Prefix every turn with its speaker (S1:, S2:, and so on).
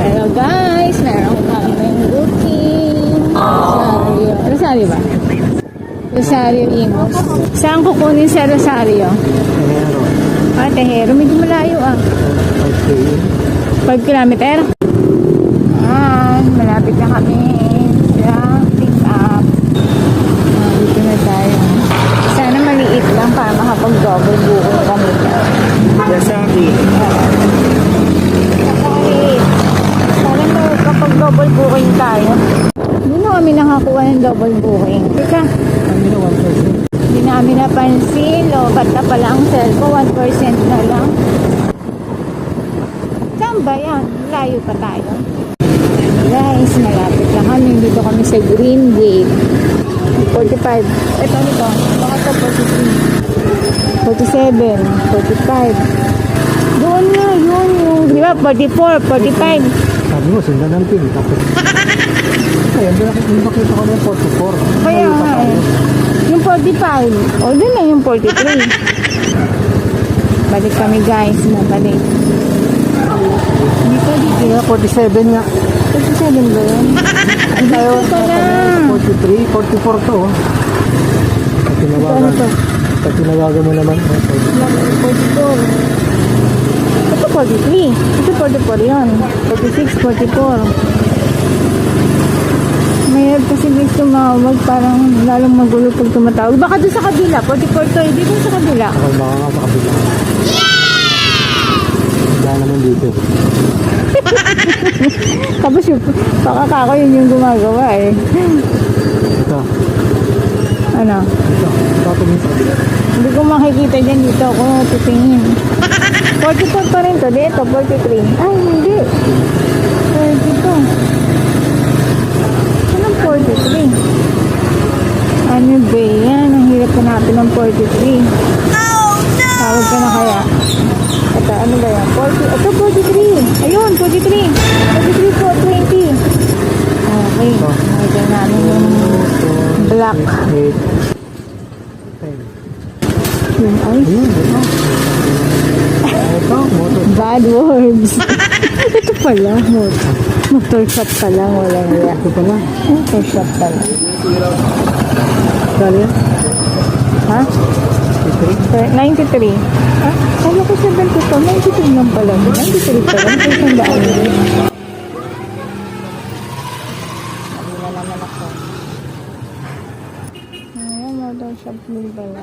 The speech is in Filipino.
S1: Hello guys, meron kami ng booking. Rosario. Rosario ba? Rosario Imos. Saan kukunin sa Rosario? Tejero. Medyo malayo 5 kilometer. Malapit na kami sa pick up. Dito na tayo. Sana maliit lang para makapag-double booking kami dyan.
S2: Yasabi.
S1: Sana makapag-double booking tayo. Hindi na kami nakakuha ng double booking. Teka. Hindi namin napansin. Lobat na pala ang cellphone. 1% na lang. Saan ba yan? Layo pa tayo. Guys, malapit lang kami. Dito kami sa Green Gate. 45. Ito nito. Baka ito 43. 47. 45. Doon na. Yun. Di ba? 44. 45.
S2: Sabi mo, sundan ng pin. Tapos, ayun, hindi makita ko na yung 44.
S1: Kaya nga eh. Yung 45. O, doon na yung 43. Balik kami guys. Balik. Dito.
S2: 47 nga.
S1: 47 ba yun?
S2: Tayo,
S1: Dito pala.
S2: 43, 44 to. Pag tinawagan mo naman.
S1: 44. Ito 43. Ito 44 yun. 46, 44. Mayroon kasi guys tumawag. Parang lalong magulo pag tumatawag. Baka doon sa kabila. 44 to. Dito sa kabila.
S2: Ako baka nga sa kabila. Wala naman dito.
S1: Tapos yung pakakako yun yung gumagawa eh.
S2: Ito.
S1: Ano?
S2: Ito. Ito sa kabila.
S1: Hindi ko makikita dyan dito ako titingin. 44 pa rin to. Dito, 43. Ay, hindi. 42. Anong 43? Ano ba yan? Ang hirap hanapin ng 43. Tawag ka na kaya? Ito, ano ba yan? 40. Ito, 43. Ayun, 43. 43 po, 20. Okay. Nakita namin yung black.
S2: 8, 10.
S1: Yun, ay.
S2: Ayun, ito. Ito, motor.
S1: Bad words. Ito pala, motor shop pala, walang wala.
S2: Ito pala.
S1: Motor shop pala.
S2: Kali yan?
S1: Ha? 93. Ah, kala ko 72. 93 lang pala. 93 pala. Ito isang daan. Sabi na naman ako. Ayan, motor shop din pala.